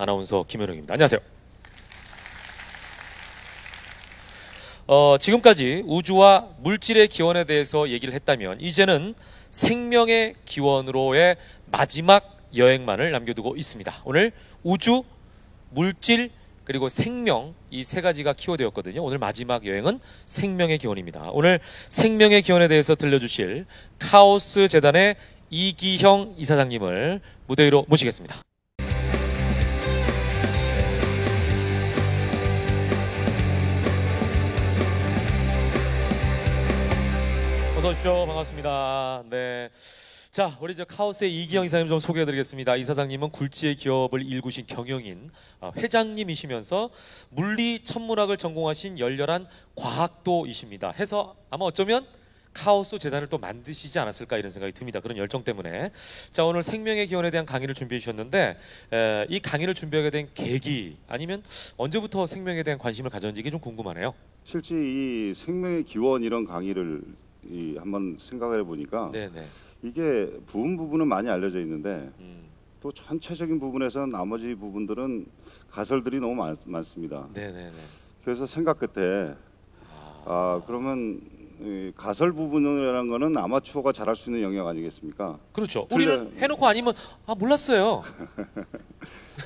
아나운서 김현웅입니다. 안녕하세요. 지금까지 우주와 물질의 기원에 대해서 얘기를 했다면 이제는 생명의 기원으로의 마지막 여행만을 남겨두고 있습니다. 오늘 우주, 물질, 그리고 생명, 이 세 가지가 키워드였거든요. 오늘 마지막 여행은 생명의 기원입니다. 오늘 생명의 기원에 대해서 들려주실 카오스 재단의 이기형 이사장님을 무대 위로 모시겠습니다. 어서 오십시오. 반갑습니다. 네. 자, 우리 카오스의 이기형 이사님 좀 소개해드리겠습니다. 이사장님은 굴지의 기업을 일구신 경영인, 회장님이시면서 물리 천문학을 전공하신 열렬한 과학도이십니다. 해서 아마 어쩌면 카오스 재단을 또 만드시지 않았을까 이런 생각이 듭니다. 그런 열정 때문에. 자, 오늘 생명의 기원에 대한 강의를 준비해 주셨는데 이 강의를 준비하게 된 계기 아니면 언제부터 생명에 대한 관심을 가졌는지 이게 좀 궁금하네요. 실제 이 생명의 기원 이런 강의를 한번 생각을 해보니까 네네. 이게 부분은 많이 알려져 있는데 또 전체적인 부분에서는 나머지 부분들은 가설들이 너무 많습니다. 네네네. 그래서 생각 끝에 그러면 이 가설 부분이라는 거는 아마추어가 잘할 수 있는 영역 아니겠습니까? 그렇죠. 우리는 해놓고 아니면 몰랐어요.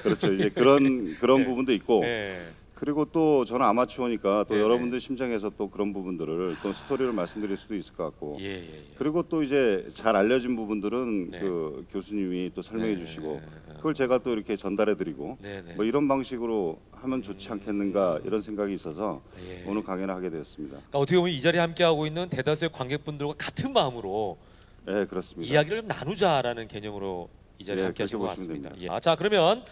그렇죠. 이제 그런 네. 부분도 있고. 네. 그리고 또 저는 아마추어니까 또 네네. 여러분들 심정에서 또 그런 부분들을 또 스토리를 말씀드릴 수도 있을 것 같고. 예. 그리고 또 이제 잘 알려진 부분들은 네. 그 교수님이 또 설명해 네. 주시고 그걸 제가 또 이렇게 전달해 드리고 네네. 뭐 이런 방식으로 하면 좋지 않겠는가 이런 생각이 있어서 예. 오늘 강연을 하게 되었습니다. 그러니까 어떻게 보면 이 자리에 함께하고 있는 대다수의 관객분들과 같은 마음으로 네, 그렇습니다. 이야기를 좀 나누자라는 개념으로 이 자리에 네, 함께하신 것 그렇게 보시면 같습니다. 예. 자, 그러면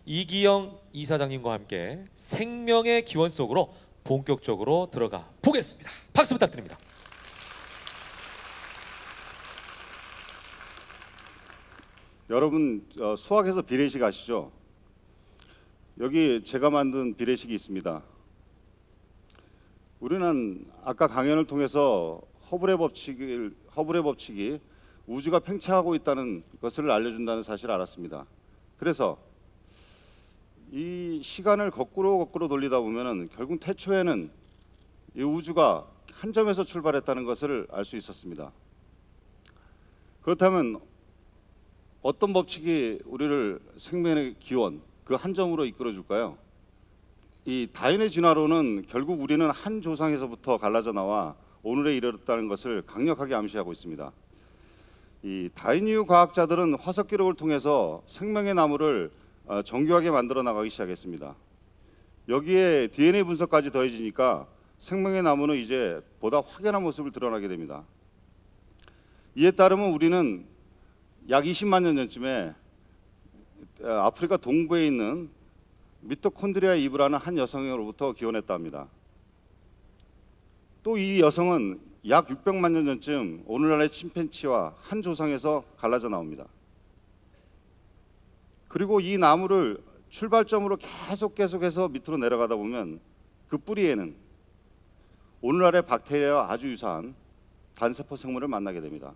이기형 이사장님과 함께 생명의 기원 속으로 본격적으로 들어가 보겠습니다. 박수 부탁드립니다. 여러분 수학에서 비례식 아시죠? 여기 제가 만든 비례식이 있습니다. 우리는 아까 강연을 통해서 허블의 법칙이 우주가 팽창하고 있다는 것을 알려준다는 사실을 알았습니다. 그래서 이 시간을 거꾸로 돌리다 보면은 결국 태초에는 이 우주가 한 점에서 출발했다는 것을 알 수 있었습니다. 그렇다면 어떤 법칙이 우리를 생명의 기원, 그 한 점으로 이끌어 줄까요? 이 다윈의 진화론은 결국 우리는 한 조상에서부터 갈라져 나와 오늘에 이르렀다는 것을 강력하게 암시하고 있습니다. 이 다윈 이후 과학자들은 화석 기록을 통해서 생명의 나무를 정교하게 만들어 나가기 시작했습니다. 여기에 DNA 분석까지 더해지니까 생명의 나무는 이제 보다 확연한 모습을 드러나게 됩니다. 이에 따르면 우리는 약 20만 년 전쯤에 아프리카 동부에 있는 미토콘드리아 이브라는 한 여성으로부터 기원했다 합니다. 또 이 여성은 약 600만 년 전쯤 오늘날의 침팬지와 한 조상에서 갈라져 나옵니다. 그리고 이 나무를 출발점으로 계속해서 밑으로 내려가다 보면 그 뿌리에는 오늘날의 박테리아와 아주 유사한 단세포 생물을 만나게 됩니다.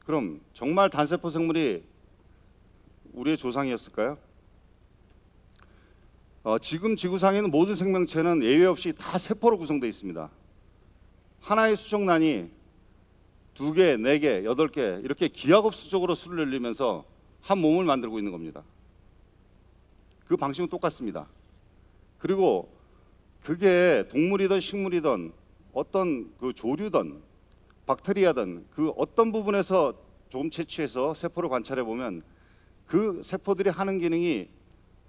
그럼 정말 단세포 생물이 우리의 조상이었을까요? 지금 지구상에 있는 모든 생명체는 예외 없이 다 세포로 구성되어 있습니다. 하나의 수정란이 2개, 4개, 8개 이렇게 기하급수적으로 수를 늘리면서 한 몸을 만들고 있는 겁니다. 그 방식은 똑같습니다. 그리고 그게 동물이든 식물이든 어떤 그 조류든 박테리아든 그 어떤 부분에서 조금 채취해서 세포를 관찰해 보면 그 세포들이 하는 기능이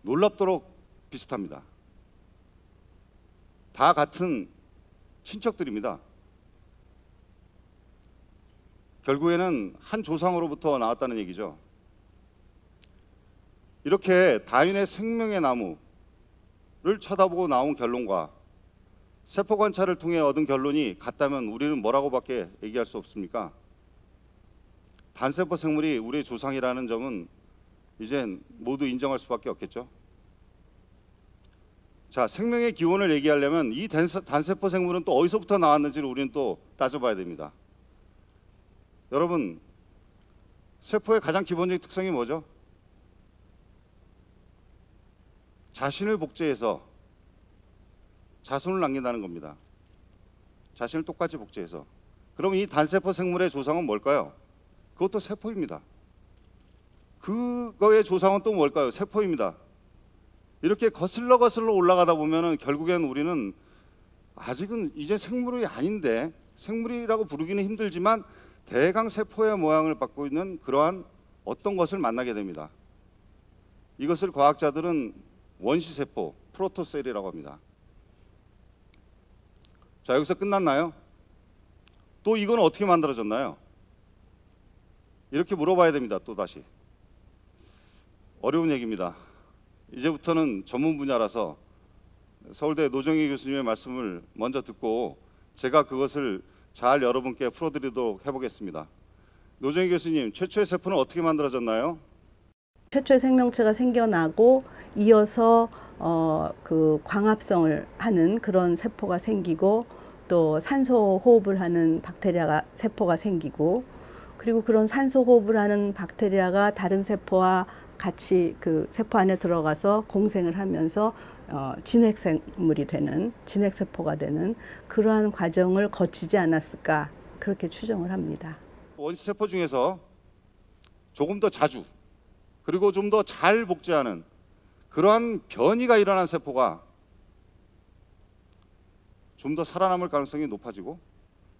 놀랍도록 비슷합니다. 다 같은 친척들입니다. 결국에는 한 조상으로부터 나왔다는 얘기죠. 이렇게 다윈의 생명의 나무를 쳐다보고 나온 결론과 세포 관찰을 통해 얻은 결론이 같다면 우리는 뭐라고밖에 얘기할 수 없습니까? 단세포 생물이 우리의 조상이라는 점은 이젠 모두 인정할 수밖에 없겠죠. 자, 생명의 기원을 얘기하려면 이 단세포 생물은 또 어디서부터 나왔는지를 우리는 또 따져봐야 됩니다. 여러분, 세포의 가장 기본적인 특성이 뭐죠? 자신을 복제해서 자손을 남긴다는 겁니다. 자신을 똑같이 복제해서. 그럼 이 단세포 생물의 조상은 뭘까요? 그것도 세포입니다. 그거의 조상은 또 뭘까요? 세포입니다. 이렇게 거슬러 올라가다 보면은 결국엔 우리는 아직은 이제 생물이 아닌데, 생물이라고 부르기는 힘들지만 대강 세포의 모양을 갖고 있는 그러한 어떤 것을 만나게 됩니다. 이것을 과학자들은 원시세포, 프로토셀이라고 합니다. 자, 여기서 끝났나요? 또 이건 어떻게 만들어졌나요? 이렇게 물어봐야 됩니다. 또 다시. 어려운 얘기입니다. 이제부터는 전문 분야라서 서울대 노정희 교수님의 말씀을 먼저 듣고 제가 그것을 잘 여러분께 풀어드리도록 해보겠습니다. 노정희 교수님, 최초의 세포는 어떻게 만들어졌나요? 최초의 생명체가 생겨나고 이어서 그 광합성을 하는 그런 세포가 생기고, 또 산소 호흡을 하는 박테리아가 세포가 생기고, 그리고 그런 산소 호흡을 하는 박테리아가 다른 세포와 같이 그 세포 안에 들어가서 공생을 하면서 진핵생물이 되는, 진핵세포가 되는 그러한 과정을 거치지 않았을까, 그렇게 추정을 합니다. 원시세포 중에서 조금 더 자주 그리고 좀 더 잘 복제하는 그러한 변이가 일어난 세포가 좀 더 살아남을 가능성이 높아지고,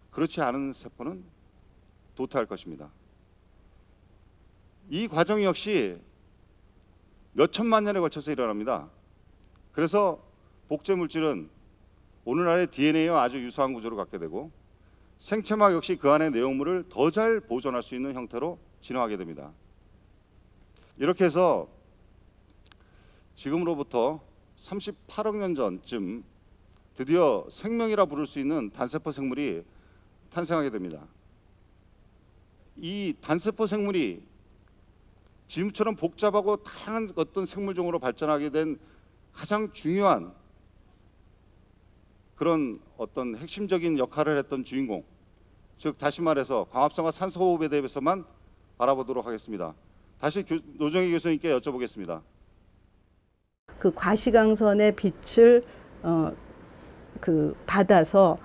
그렇지 않은 세포는 도태할 것입니다. 이 과정 역시 몇 천만 년에 걸쳐서 일어납니다. 그래서 복제 물질은 오늘날의 DNA와 아주 유사한 구조를 갖게 되고, 생체막 역시 그 안의 내용물을 더 잘 보존할 수 있는 형태로 진화하게 됩니다. 이렇게 해서 지금으로부터 38억 년 전쯤 드디어 생명이라 부를 수 있는 단세포 생물이 탄생하게 됩니다. 이 단세포 생물이 지금처럼 복잡하고 다양한 어떤 생물종으로 발전하게 된 가장 중요한 그런 어떤 핵심적인 역할을 했던 주인공, 즉 다시 말해서 광합성과 산소 호흡에 대해서만 알아보도록 하겠습니다. 다시 노정희 교수님께 여쭤보겠습니다. 그 과시광선의 빛을 받아서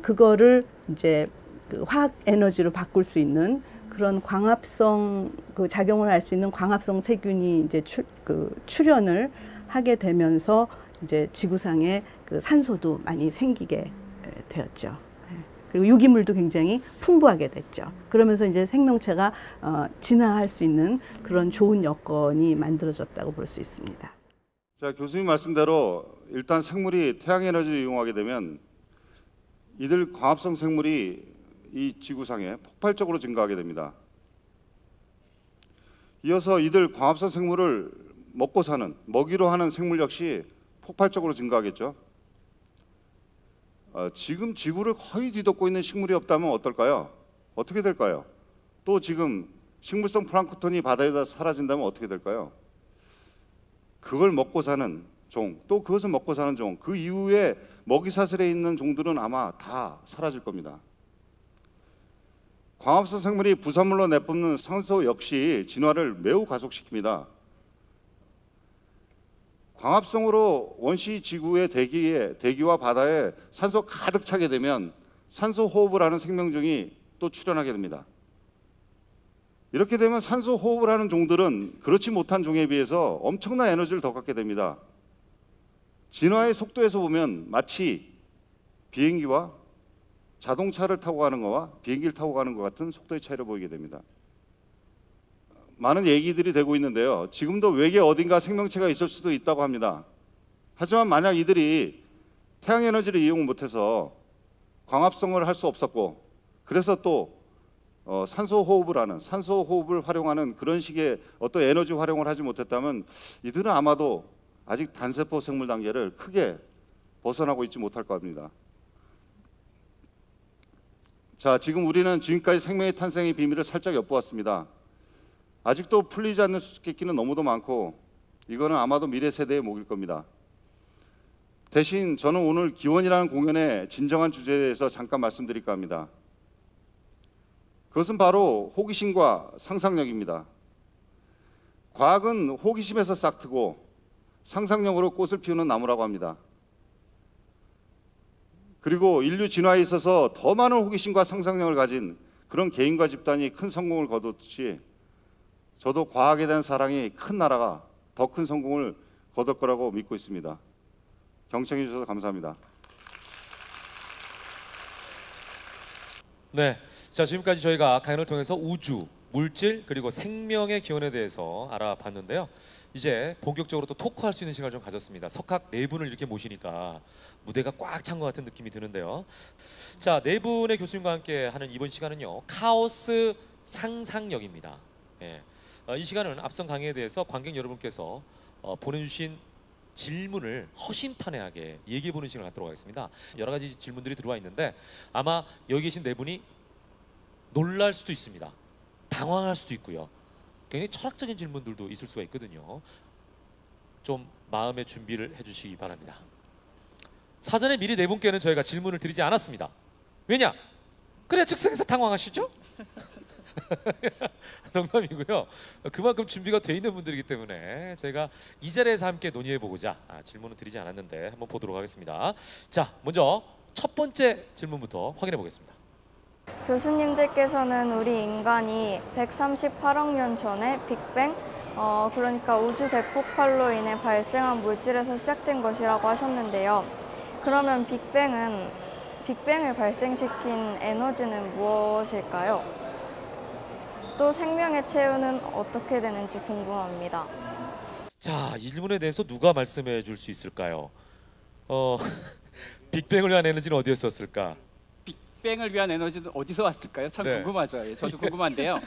그거를 이제 그 화학 에너지로 바꿀 수 있는 그런 광합성 그 작용을 할 수 있는 광합성 세균이 이제 출현을 하게 되면서 이제 지구상에 그 산소도 많이 생기게 되었죠. 그리고 유기물도 굉장히 풍부하게 됐죠. 그러면서 이제 생명체가 진화할 수 있는 그런 좋은 여건이 만들어졌다고 볼 수 있습니다. 자, 교수님 말씀대로 일단 생물이 태양 에너지를 이용하게 되면 이들 광합성 생물이 이 지구상에 폭발적으로 증가하게 됩니다. 이어서 이들 광합성 생물을 먹고 사는, 먹이로 하는 생물 역시 폭발적으로 증가하겠죠. 지금 지구를 거의 뒤덮고 있는 식물이 없다면 어떨까요? 어떻게 될까요? 또 지금 식물성 플랑크톤이 바다에다 사라진다면 어떻게 될까요? 그걸 먹고 사는 종, 또 그것을 먹고 사는 종, 그 이후에 먹이사슬에 있는 종들은 아마 다 사라질 겁니다. 광합성 생물이 부산물로 내뿜는 산소 역시 진화를 매우 가속시킵니다. 광합성으로 원시 지구의 대기와 바다에 산소 가득 차게 되면 산소 호흡을 하는 생명종이 또 출현하게 됩니다. 이렇게 되면 산소 호흡을 하는 종들은 그렇지 못한 종에 비해서 엄청난 에너지를 더 갖게 됩니다. 진화의 속도에서 보면 마치 비행기와 자동차를 타고 가는 것과 비행기를 타고 가는 것 같은 속도의 차이를 보이게 됩니다. 많은 얘기들이 되고 있는데요. 지금도 외계 어딘가 생명체가 있을 수도 있다고 합니다. 하지만 만약 이들이 태양 에너지를 이용 못해서 광합성을 할 수 없었고, 그래서 또 산소 호흡을 활용하는 그런 식의 어떤 에너지 활용을 하지 못했다면 이들은 아마도 아직 단세포 생물 단계를 크게 벗어나고 있지 못할 겁니다. 자, 지금 우리는 지금까지 생명의 탄생의 비밀을 살짝 엿보았습니다. 아직도 풀리지 않는 수수께끼는 너무도 많고 이거는 아마도 미래 세대의 몫일 겁니다. 대신 저는 오늘 기원이라는 공연의 진정한 주제에 대해서 잠깐 말씀드릴까 합니다. 그것은 바로 호기심과 상상력입니다. 과학은 호기심에서 싹트고 상상력으로 꽃을 피우는 나무라고 합니다. 그리고 인류 진화에 있어서 더 많은 호기심과 상상력을 가진 그런 개인과 집단이 큰 성공을 거뒀듯이 저도 과학에 대한 사랑이 큰 나라가 더 큰 성공을 거둘 거라고 믿고 있습니다. 경청해 주셔서 감사합니다. 네, 자 지금까지 저희가 강연을 통해서 우주, 물질 그리고 생명의 기원에 대해서 알아봤는데요. 이제 본격적으로 또 토크할 수 있는 시간을 좀 가졌습니다. 석학 네 분을 이렇게 모시니까 무대가 꽉 찬 것 같은 느낌이 드는데요. 자, 네 분의 교수님과 함께 하는 이번 시간은요, 카오스 상상력입니다. 예. 이 시간은 앞선 강의에 대해서 관객 여러분께서 보내주신 질문을 허심탄회하게 얘기해보는 시간을 갖도록 하겠습니다. 여러 가지 질문들이 들어와 있는데 아마 여기 계신 네 분이 놀랄 수도 있습니다. 당황할 수도 있고요. 굉장히 철학적인 질문들도 있을 수가 있거든요. 좀 마음의 준비를 해주시기 바랍니다. 사전에 미리 네 분께는 저희가 질문을 드리지 않았습니다. 왜냐? 그래야 즉석에서 당황하시죠? 농담이고요. 그만큼 준비가 돼 있는 분들이기 때문에 저희가 이 자리에서 함께 논의해보고자 질문을 드리지 않았는데 한번 보도록 하겠습니다. 자, 먼저 첫 번째 질문부터 확인해 보겠습니다. 교수님들께서는 우리 인간이 138억 년 전에 빅뱅, 그러니까 우주 대폭발로 인해 발생한 물질에서 시작된 것이라고 하셨는데요. 그러면 빅뱅을 발생시킨 에너지는 무엇일까요? 또 생명의 최후는 어떻게 되는지 궁금합니다. 자, 이 질문에 대해서 누가 말씀해 줄 수 있을까요? 빅뱅을 위한 에너지는 어디에서 왔을까? 빅뱅을 위한 에너지는 어디서 왔을까요? 참 네. 궁금하죠. 예, 저도 궁금한데요.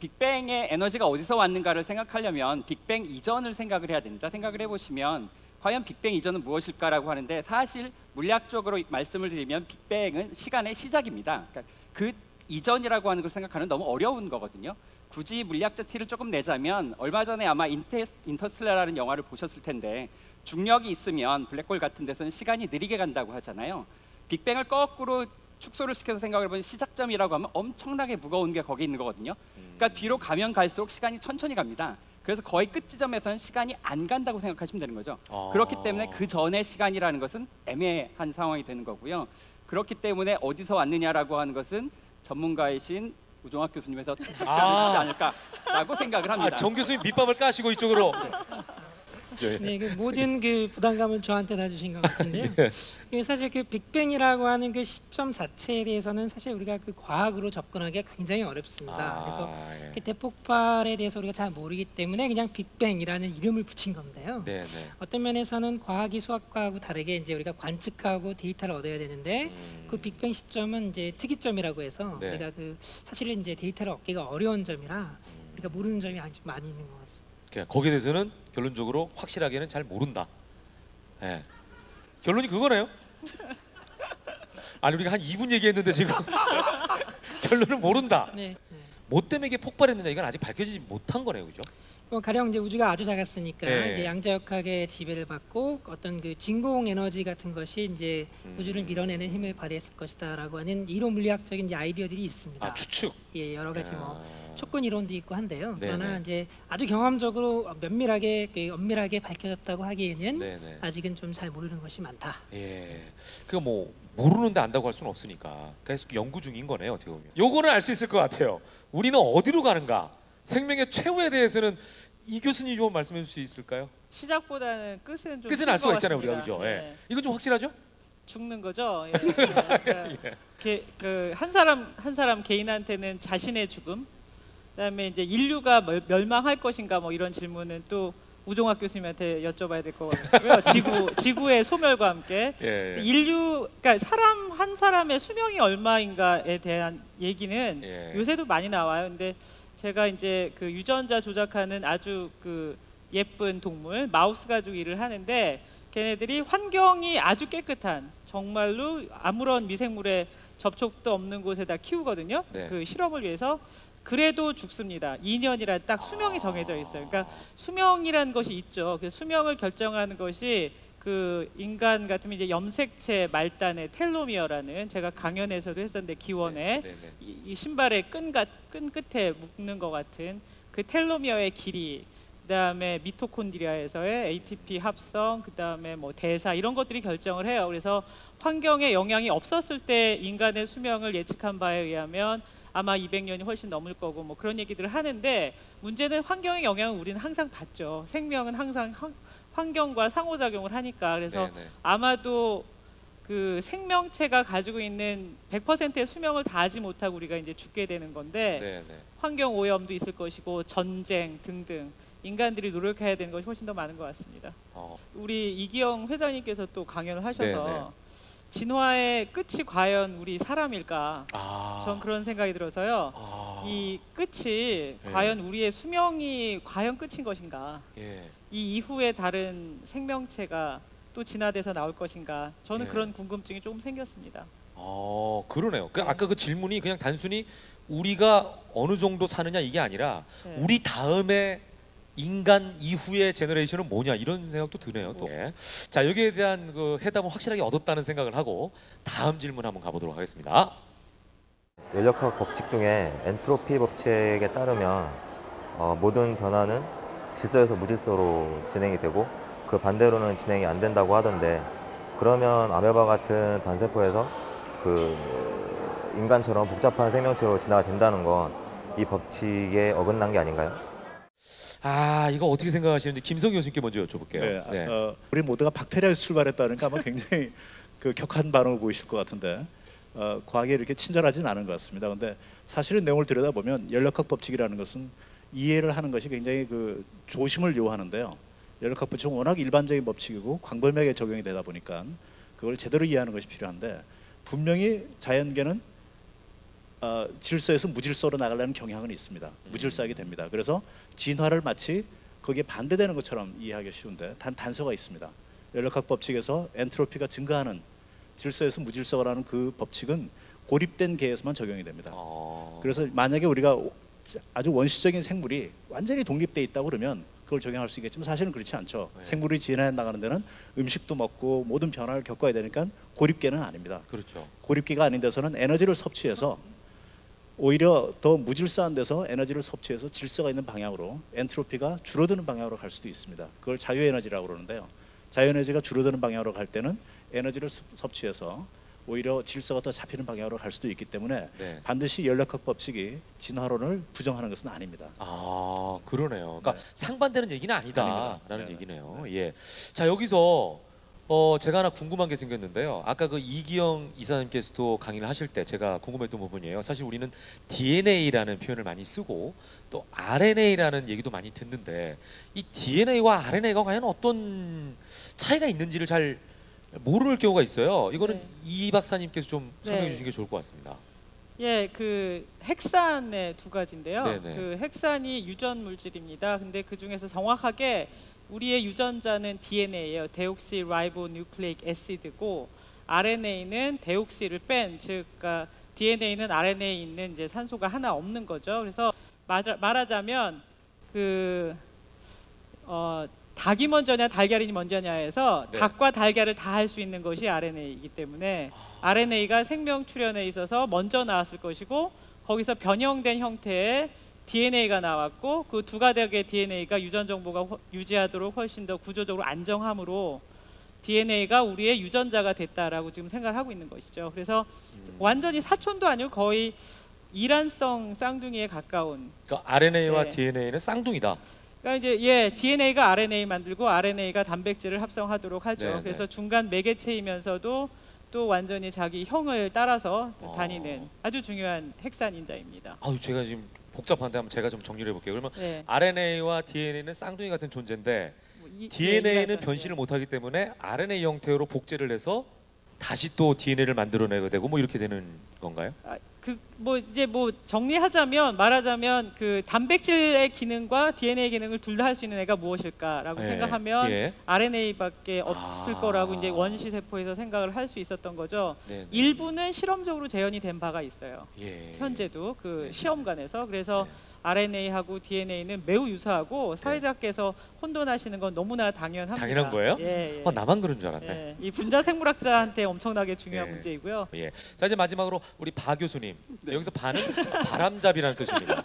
빅뱅의 에너지가 어디서 왔는가를 생각하려면 빅뱅 이전을 생각을 해야 됩니다. 생각을 해보시면 과연 빅뱅 이전은 무엇일까라고 하는데, 사실 물리학적으로 말씀을 드리면 빅뱅은 시간의 시작입니다. 그러니까 그 이전이라고 하는 걸 생각하는 너무 어려운 거거든요. 굳이 물리학적 티를 조금 내자면, 얼마 전에 아마 인터스텔라라는 영화를 보셨을 텐데 중력이 있으면 블랙홀 같은 데서는 시간이 느리게 간다고 하잖아요. 빅뱅을 거꾸로 축소를 시켜서 생각을 해보면 시작점이라고 하면 엄청나게 무거운 게 거기 있는 거거든요. 그러니까 뒤로 가면 갈수록 시간이 천천히 갑니다. 그래서 거의 끝 지점에서는 시간이 안 간다고 생각하시면 되는 거죠. 그렇기 때문에 그 전의 시간이라는 것은 애매한 상황이 되는 거고요. 그렇기 때문에 어디서 왔느냐라고 하는 것은 전문가이신 우종학 교수님에서 답변을 하지 않을까라고 생각을 합니다. 정 교수님 밑밥을 까시고 이쪽으로. 네, 그 모든 그 부담감을 저한테 다 주신 것 같은데요. 예, 사실 그 빅뱅이라고 하는 그 시점 자체에 대해서는 사실 우리가 그 과학으로 접근하기가 굉장히 어렵습니다. 그래서 예. 그 대폭발에 대해서 우리가 잘 모르기 때문에 그냥 빅뱅이라는 이름을 붙인 건데요. 네, 네. 어떤 면에서는 과학이 수학과하고 다르게 이제 우리가 관측하고 데이터를 얻어야 되는데 그 빅뱅 시점은 이제 특이점이라고 해서 네. 우리가 그 사실은 이제 데이터를 얻기가 어려운 점이라 우리가 모르는 점이 아주 많이 있는 것 같습니다. 거기에 대해서는 결론적으로 확실하게는 잘 모른다. 예. 결론이 그거네요. 아니 우리가 한 2분 얘기했는데 지금 결론은 모른다. 네. 뭐 때문에 이게 폭발했느냐 이건 아직 밝혀지지 못한 거네요, 그죠? 가령 이제 우주가 아주 작았으니까 네. 이제 양자역학의 지배를 받고 어떤 그 진공 에너지 같은 것이 이제 우주를 밀어내는 힘을 발휘했을 것이다라고 하는 이론 물리학적인 이제 아이디어들이 있습니다. 아 추측. 예, 여러 가지 뭐 아. 촉근 이론도 있고 한데요. 네네. 그러나 이제 아주 경험적으로 면밀하게 엄밀하게 밝혀졌다고 하기에는 네네. 아직은 좀 잘 모르는 것이 많다. 예. 그 뭐 모르는데 안다고 할 수는 없으니까 계속 연구 중인 거네요, 어떻게 보면. 요거는 알 수 있을 것 같아요. 우리는 어디로 가는가? 생명의 최후에 대해서는 이 교수님 좀 말씀해 줄 수 있을까요? 시작보다는 끝은 좀 끝은 알 수가 있잖아요, 우리가 같습니다. 그죠? 예. 네. 이건 좀 확실하죠? 죽는 거죠. 예. 그러니까 한 사람 개인한테는 자신의 죽음, 그다음에 이제 인류가 멸망할 것인가 뭐 이런 질문은 또 우종학 교수님한테 여쭤봐야 될 것 같고요. 지구의 소멸과 함께 예. 그러니까 사람 한 사람의 수명이 얼마인가에 대한 얘기는 예. 요새도 많이 나와요. 근데 제가 이제 그 유전자 조작하는 아주 그 예쁜 동물 마우스 가지고 일을 하는데, 걔네들이 환경이 아주 깨끗한, 정말로 아무런 미생물의 접촉도 없는 곳에다 키우거든요. 네. 그 실험을 위해서. 그래도 죽습니다. 2년이란 딱 수명이 정해져 있어요. 그러니까 수명이라는 것이 있죠. 그 수명을 결정하는 것이 그 인간 같으면 이제 염색체 말단의 텔로미어라는, 제가 강연에서도 했었는데 기원에 네, 네, 네. 이 신발의 끈 끝에 묶는 것 같은 그 텔로미어의 길이, 그다음에 미토콘드리아에서의 ATP 합성, 그다음에 뭐 대사 이런 것들이 결정을 해요. 그래서 환경에 영향이 없었을 때 인간의 수명을 예측한 바에 의하면 아마 200년이 훨씬 넘을 거고 뭐 그런 얘기들을 하는데 문제는 환경의 영향을 우리는 항상 받죠. 생명은 항상 환경과 상호작용을 하니까 그래서 네네. 아마도 그 생명체가 가지고 있는 100%의 수명을 다하지 못하고 우리가 이제 죽게 되는 건데 네네. 환경 오염도 있을 것이고 전쟁 등등 인간들이 노력해야 되는 것이 훨씬 더 많은 것 같습니다. 우리 이기영 회장님께서 또 강연을 하셔서 네네. 진화의 끝이 과연 우리 사람일까? 전 그런 생각이 들어서요. 이 끝이 네. 과연 우리의 수명이 과연 끝인 것인가? 예. 이 이후에 다른 생명체가 또 진화돼서 나올 것인가? 저는 예. 그런 궁금증이 조금 생겼습니다. 그러네요. 아까 그 질문이 그냥 단순히 우리가 어느 정도 사느냐 이게 아니라 네. 우리 다음에 인간 이후의 제너레이션은 뭐냐 이런 생각도 드네요. 또. 예. 자, 여기에 대한 그 해답은 확실하게 얻었다는 생각을 하고 다음 질문 한번 가보도록 하겠습니다. 연력학 법칙 중에 엔트로피 법칙에 따르면 모든 변화는 질서에서 무질서로 진행이 되고 그 반대로는 진행이 안 된다고 하던데 그러면 아메바 같은 단세포에서 그 인간처럼 복잡한 생명체로 진화가 된다는 건 이 법칙에 어긋난 게 아닌가요? 이거 어떻게 생각하시는지 김성희 교수님께 먼저 여쭤볼게요. 네, 우리 모두가 박테리아에서 출발했다니까 아마 굉장히 그 격한 반응을 보이실 것 같은데 과학에 이렇게 친절하지는 않은 것 같습니다. 그런데 사실은 내용을 들여다보면 연력학 법칙이라는 것은 이해를 하는 것이 굉장히 그 조심을 요하는데요. 연력학 법칙은 워낙 일반적인 법칙이고 광범위하게 적용이 되다 보니까 그걸 제대로 이해하는 것이 필요한데 분명히 자연계는 질서에서 무질서로 나가려는 경향은 있습니다. 무질서하게 됩니다. 그래서 진화를 마치 거기에 반대되는 것처럼 이해하기 쉬운데 단서가 있습니다. 연력학 법칙에서 엔트로피가 증가하는 질서에서 무질서라는 그 법칙은 고립된 계에서만 적용이 됩니다. 그래서 만약에 우리가 아주 원시적인 생물이 완전히 독립돼 있다고 그러면 그걸 적용할 수 있겠지만 사실은 그렇지 않죠. 네. 생물이 진화해 나가는 데는 음식도 먹고 모든 변화를 겪어야 되니까 고립계는 아닙니다. 그렇죠. 고립계가 아닌 데서는 에너지를 섭취해서 오히려 더 무질서한 데서 에너지를 섭취해서 질서가 있는 방향으로 엔트로피가 줄어드는 방향으로 갈 수도 있습니다. 그걸 자유에너지라고 그러는데요. 자유에너지가 줄어드는 방향으로 갈 때는 에너지를 섭취해서 오히려 질서가 더 잡히는 방향으로 갈 수도 있기 때문에 네. 반드시 연력학 법칙이 진화론을 부정하는 것은 아닙니다. 그러네요. 그러니까 네. 상반되는 얘기는 아니다라는 아닙니다. 얘기네요. 네. 예. 자, 여기서 제가 하나 궁금한 게 생겼는데요. 아까 그 이기영 이사님께서도 강의를 하실 때 제가 궁금했던 부분이에요. 사실 우리는 DNA라는 표현을 많이 쓰고 또 RNA라는 얘기도 많이 듣는데 이 DNA와 RNA가 과연 어떤 차이가 있는지를 잘 모를 경우가 있어요. 이거는 네. 이 박사님께서 좀 설명해 네. 주시는 게 좋을 것 같습니다. 예, 그 핵산의 두 가지인데요. 네네. 그 핵산이 유전 물질입니다. 근데 그 중에서 정확하게 우리의 유전자는 DNA예요. 데옥시라이보뉴클레익 애시드고 RNA는 데옥시를 뺀, 즉 그러니까 DNA는 RNA에 있는 이제 산소가 하나 없는 거죠. 그래서 말하자면 그 닭이 먼저냐 달걀이 먼저냐에서 네. 닭과 달걀을 다 할 수 있는 것이 RNA이기 때문에 RNA가 생명 출현에 있어서 먼저 나왔을 것이고 거기서 변형된 형태의 DNA가 나왔고 그 두 가닥의 DNA가 유전 정보가 유지하도록 훨씬 더 구조적으로 안정함으로 DNA가 우리의 유전자가 됐다라고 지금 생각을 하고 있는 것이죠. 그래서 완전히 사촌도 아니고 거의 이란성 쌍둥이에 가까운. 그러니까 RNA와 네. DNA는 쌍둥이다. 그러니까 이제 DNA가 RNA 만들고 RNA가 단백질을 합성하도록 하죠. 네, 그래서 네. 중간 매개체이면서도 또 완전히 자기 형을 따라서 다니는 아주 중요한 핵산 인자입니다. 제가 지금 복잡한데 한번 제가 좀 정리를 해볼게요. 그러면 네. RNA와 DNA는 쌍둥이 같은 존재인데 뭐 DNA는 이해하지 변신을 못하기 때문에 RNA 형태로 복제를 해서 다시 또 DNA를 만들어내게 되고 뭐 이렇게 되는 건가요? 정리하자면 말하자면 그 단백질의 기능과 DNA 기능을 둘 다 할 수 있는 애가 무엇일까라고 예, 생각하면 예. RNA밖에 없을 거라고 이제 원시 세포에서 생각을 할 수 있었던 거죠. 네, 네. 일부는 실험적으로 재현이 된 바가 있어요. 예. 현재도 그 네. 시험관에서. 그래서 네. RNA하고 DNA는 매우 유사하고 사회자께서 혼돈하시는 건 너무나 당연합니다. 당연한 거예요? 예, 예. 나만 그런 줄 알았네. 예. 이 분자 생물학자한테 엄청나게 중요한 예. 문제이고요. 자, 이제 마지막으로 우리 바 교수님. 여기서 바는 바람잡이라는 뜻입니다.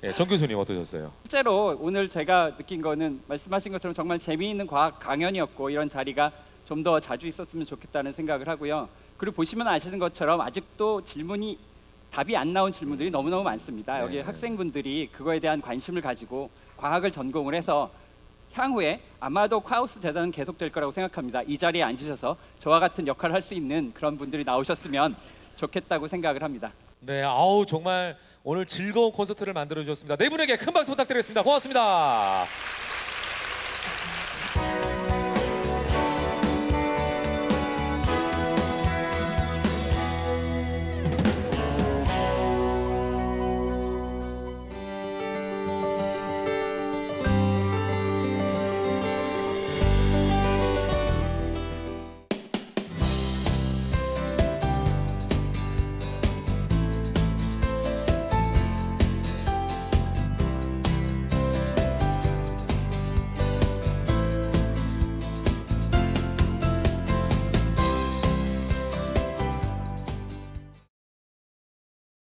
예, 정 교수님 어떠셨어요? 실제로 오늘 제가 느낀 거는 말씀하신 것처럼 정말 재미있는 과학 강연이었고 이런 자리가 좀 더 자주 있었으면 좋겠다는 생각을 하고요. 그리고 보시면 아시는 것처럼 아직도 질문이 답이 안 나온 질문들이 너무너무 많습니다. 여기 네. 학생분들이 그거에 대한 관심을 가지고 과학을 전공을 해서 향후에 아마도 카우스 재단은 계속될 거라고 생각합니다. 이 자리에 앉으셔서 저와 같은 역할을 할 수 있는 그런 분들이 나오셨으면 좋겠다고 생각을 합니다. 네, 아우 정말 오늘 즐거운 콘서트를 만들어 주셨습니다. 네 분에게 큰 박수 부탁드리겠습니다. 고맙습니다.